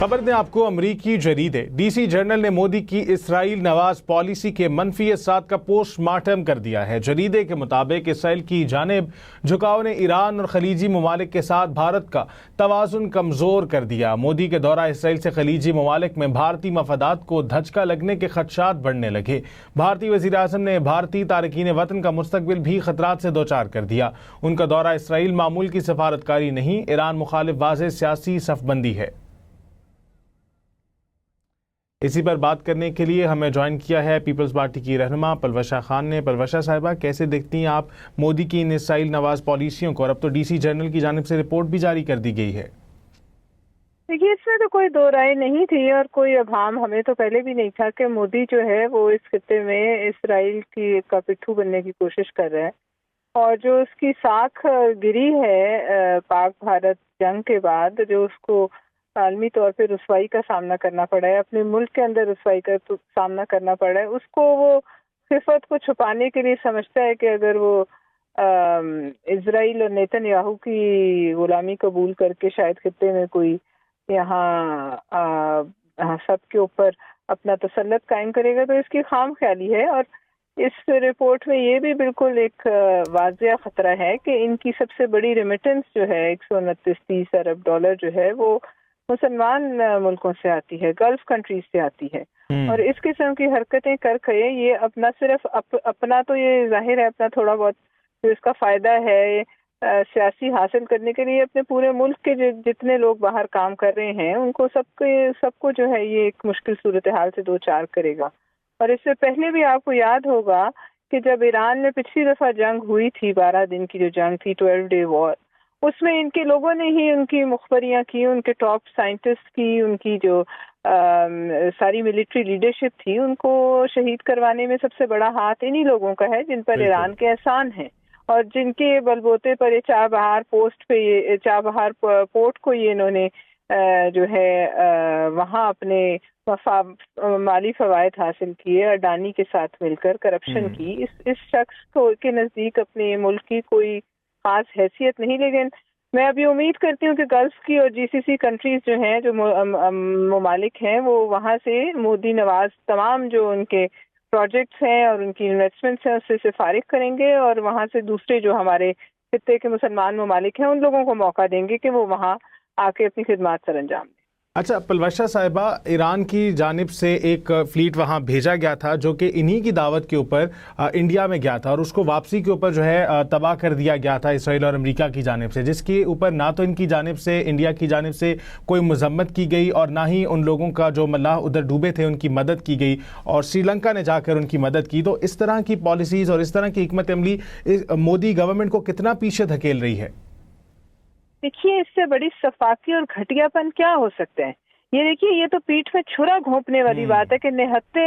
خبر دیں آپ کو، امریکی جریدے ڈی سی جرنل نے مودی کی اسرائیل نواز پالیسی کے منفی اثرات کا پوسٹ مارٹم کر دیا ہے۔ جریدے کے مطابق اسرائیل کی جانب جھکاؤ نے ایران اور خلیجی ممالک کے ساتھ بھارت کا توازن کمزور کر دیا۔ مودی کے دورہ اسرائیل سے خلیجی ممالک میں بھارتی مفادات کو دھچکا لگنے کے خدشات بڑھنے لگے۔ بھارتی وزیر اعظم نے بھارتی تارکین وطن کا مستقبل بھی خطرات سے دوچار کر دیا۔ ان کا دورہ اسرائیل معمول کی سفارتکاری نہیں، ایران مخالف واضح سیاسی صف بندی ہے۔ اسی پر بات کرنے کے لیے ہمیں جوائن کیا ہے پیپلز پارٹی کی رہنما پلوشا خان نے۔ پلوشا صاحبہ، کیسے دیکھتی ہیں آپ مودی کی ان اسرائیل نواز پالیسیوں کو؟ اور اب تو ڈی سی جرنل کی جانب سے رپورٹ بھی جاری کر دی گئی ہے۔ دیکھیے، اس میں تو کوئی دو رائے نہیں تھی اور کوئی ابہام ہمیں تو پہلے بھی نہیں تھا کہ مودی جو ہے وہ اس خطے میں اسرائیل کا پٹھو بننے کی کوشش کر رہا ہے، اور جو اس کی ساکھ گری ہے پاک بھارت جنگ کے بعد، جو اس کو عالمی طور پہ رسوائی کا سامنا کرنا پڑا ہے، اپنے ملک کے اندر رسوائی کا سامنا کرنا پڑا ہے، اس کو وہ خفت کو چھپانے کے لیے سمجھتا ہے کہ اگر وہ اسرائیل اور نیتن یاہو کی غلامی قبول کر کے شاید خطے میں کوئی یہاں سب کے اوپر اپنا تسلط قائم کرے گا، تو اس کی خام خیالی ہے۔ اور اس رپورٹ میں یہ بھی بالکل ایک واضح خطرہ ہے کہ ان کی سب سے بڑی ریمیٹنس جو ہے 129-30 ارب ڈالر جو ہے وہ مسلمان ملکوں سے آتی ہے، گلف کنٹریز سے آتی ہے، اور اس قسم کی حرکتیں کر کے یہ اپنا صرف اپنا تو یہ ظاہر ہے اپنا تھوڑا بہت جو اس کا فائدہ ہے سیاسی حاصل کرنے کے لیے اپنے پورے ملک کے جتنے لوگ باہر کام کر رہے ہیں ان کو سب کو جو ہے یہ ایک مشکل صورتحال سے دو چار کرے گا۔ اور اس سے پہلے بھی آپ کو یاد ہوگا کہ جب ایران میں پچھلی دفعہ جنگ ہوئی تھی، 12 دن کی جو جنگ تھی، 12 ڈے وار، اس میں ان کے لوگوں نے ہی ان کی مخبریاں کی، ان کے ٹاپ سائنٹسٹ کی، ان کی جو ساری ملٹری لیڈرشپ تھی، ان کو شہید کروانے میں سب سے بڑا ہاتھ انہی لوگوں کا ہے جن پر ایران کے احسان ہیں، اور جن کے بلبوتے پر یہ چابہار پورٹ کو یہ انہوں نے جو ہے وہاں اپنے مالی فوائد حاصل کیے، اڈانی کے ساتھ مل کر کرپشن کی۔ اس شخص کو کے نزدیک اپنے ملک کی کوئی خاص حیثیت نہیں، لیکن میں ابھی امید کرتی ہوں کہ گلف کی اور جی سی سی کنٹریز جو ہیں، جو ممالک ہیں، وہ وہاں سے مودی نواز تمام جو ان کے پروجیکٹس ہیں اور ان کی انویسٹمنٹس ہیں اس سے فارغ کریں گے، اور وہاں سے دوسرے جو ہمارے خطے کے مسلمان ممالک ہیں ان لوگوں کو موقع دیں گے کہ وہ وہاں آ کے اپنی خدمات سر انجام دیں۔ اچھا پلوشا صاحبہ، ایران کی جانب سے ایک فلیٹ وہاں بھیجا گیا تھا جو کہ انہی کی دعوت کے اوپر انڈیا میں گیا تھا، اور اس کو واپسی کے اوپر جو ہے تباہ کر دیا گیا تھا اسرائیل اور امریکہ کی جانب سے، جس کے اوپر نہ تو ان کی جانب سے انڈیا کی جانب سے کوئی مذمت کی گئی اور نہ ہی ان لوگوں کا جو ملاح ادھر ڈوبے تھے ان کی مدد کی گئی، اور سری لنکا نے جا کر ان کی مدد کی۔ تو اس طرح کی پالیسیز اور اس طرح کی حکمت عملی مودی گورنمنٹ کو کتنا پیچھے دھکیل رہی ہے؟ دیکھیے، اس سے بڑی صفاقی اور گھٹیا پن کیا ہو سکتا ہے؟ یہ دیکھیے، یہ تو پیٹھ میں چھرا گھونپنے والی بات ہے کہ نہتے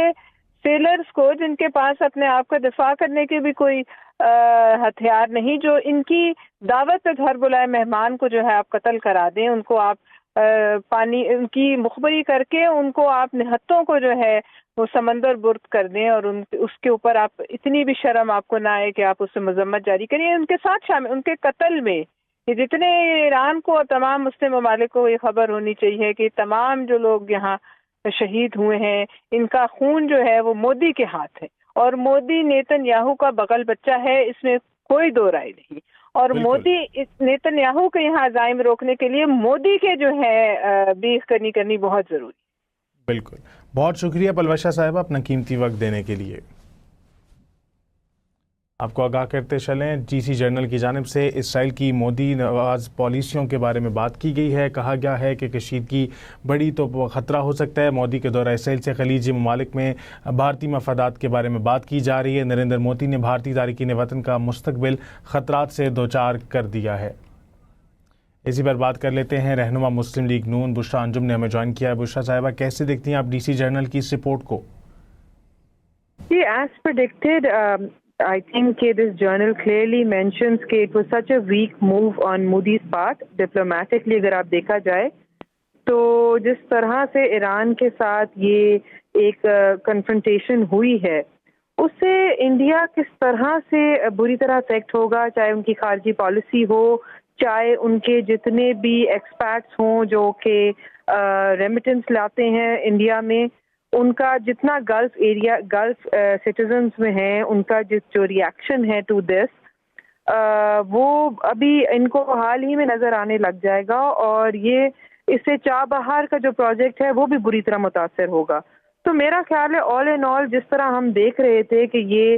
سیلرز کو، جن کے پاس اپنے آپ کا دفاع کرنے کے بھی کوئی ہتھیار نہیں، جو ان کی دعوت پہ گھر بلائے مہمان کو جو ہے آپ قتل کرا دیں، ان کو آپ ان کی مخبری کر کے ان کو آپ نہتوں کو جو ہے وہ سمندر برد کر دیں، اور اس کے اوپر آپ اتنی بھی شرم آپ کو نہ آئے کہ آپ اس سے مذمت جاری کریں۔ ان کے ساتھ شامل، ان کے قتل میں یہ جتنے ایران کو اور تمام مسلم ممالک کو یہ خبر ہونی چاہیے کہ تمام جو لوگ یہاں شہید ہوئے ہیں ان کا خون جو ہے وہ مودی کے ہاتھ ہے، اور مودی نیتن یاہو کا بغل بچہ ہے، اس میں کوئی دو رائے نہیں۔ اور مودی نیتن یاہو کے یہاں عزائم روکنے کے لیے مودی کے جو ہے بیخ کرنی بہت ضروری۔ بالکل، بہت شکریہ پلوشا صاحبہ اپنا قیمتی وقت دینے کے لیے۔ آپ کو آگاہ کرتے چلیں، جی سی جرنل کی جانب سے اسرائیل کی مودی نواز پالیسیوں کے بارے میں بات کی گئی ہے۔ کہا گیا ہے کہ کشیدگی بڑی تو خطرہ ہو سکتا ہے۔ مودی کے دورہ اسرائیل سے خلیجی ممالک میں بھارتی مفادات کے بارے میں بات کی جا رہی ہے۔ نریندر مودی نے بھارتی تارکین وطن کا مستقبل خطرات سے دوچار کر دیا ہے۔ اسی پر بات کر لیتے ہیں، رہنما مسلم لیگ نون بشریٰ انجم نے ہمیں جوائن کیا ہے۔ بشریٰ صاحبہ، کیسے دیکھتی ہیں آپ ڈی سی جرنل کی اس رپورٹ کو؟ As predicted, I think this journal clearly mentions کہ it was such a weak move on Modi's part. Diplomatically اگر آپ دیکھا جائے تو جس طرح سے ایران کے ساتھ یہ ایک کنفرنٹیشن ہوئی ہے، اس سے انڈیا کس طرح سے بری طرح افیکٹ ہوگا، چاہے ان کی خارجی پالیسی ہو چاہے ان کے جتنے بھی ایکسپیٹس ہوں جو کہ ریمیٹنس لاتے ہیں انڈیا میں، ان کا جتنا گلف سٹیزنز میں ہیں، ان کا جو ریئیکشن ہے ٹو دس، وہ ابھی ان کو حال ہی میں نظر آنے لگ جائے گا، اور یہ اس سے چابہار کا جو پروجیکٹ ہے وہ بھی بری طرح متاثر ہوگا۔ تو میرا خیال ہے آل ان آل جس طرح ہم دیکھ رہے تھے کہ یہ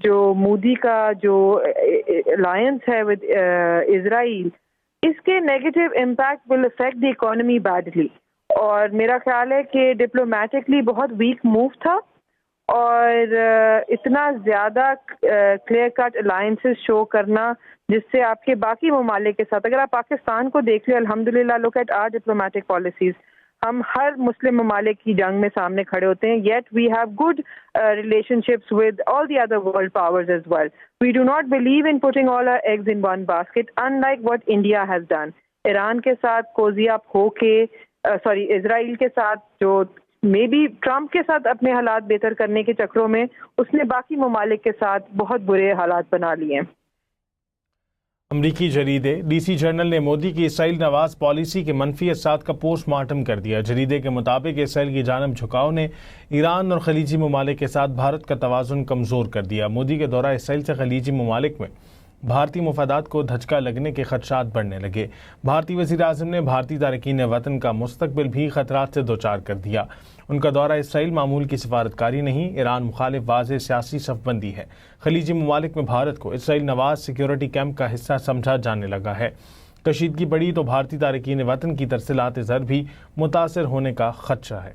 جو مودی کا جو الائنس ہے ود اسرائیل، اس کے negative impact will affect the economy badly, اور میرا خیال ہے کہ ڈپلومیٹکلی بہت ویک موو تھا، اور اتنا زیادہ کلیئر کٹ الائنسز شو کرنا جس سے آپ کے باقی ممالک کے ساتھ، اگر آپ پاکستان کو دیکھ لیں، الحمدللہ look at our diplomatic policies, ہم ہر مسلم ممالک کی جنگ میں سامنے کھڑے ہوتے ہیں، yet we have good relationships with all the other world powers as well. We do not believe in putting all our eggs in one basket in like what India has done. Iran کے ساتھ cosy اپ ہو کے اسرائیل کے ساتھ جو may be Trump کے ساتھ اپنے حالات بہتر کرنے کے چکروں میں اس نے باقی ممالک کے ساتھ بہت برے حالات بنا لیے ہیں۔ امریکی جریدے ڈی سی جرنل نے مودی کی اسرائیل نواز پالیسی کے منفی اثرات کا پوسٹ مارٹم کر دیا۔ جریدے کے مطابق اسرائیل کی جانب جھکاؤ نے ایران اور خلیجی ممالک کے ساتھ بھارت کا توازن کمزور کر دیا۔ مودی کے دورہ اسرائیل سے خلیجی ممالک میں بھارتی مفادات کو دھچکا لگنے کے خدشات بڑھنے لگے۔ بھارتی وزیر اعظم نے بھارتی تارکین وطن کا مستقبل بھی خطرات سے دوچار کر دیا۔ ان کا دورہ اسرائیل معمول کی سفارتکاری نہیں، ایران مخالف واضح سیاسی صف بندی ہے۔ خلیجی ممالک میں بھارت کو اسرائیل نواز سیکیورٹی کیمپ کا حصہ سمجھا جانے لگا ہے۔ کشیدگی بڑھی تو بھارتی تارکین وطن کی ترسیلات زر بھی متاثر ہونے کا خدشہ ہے۔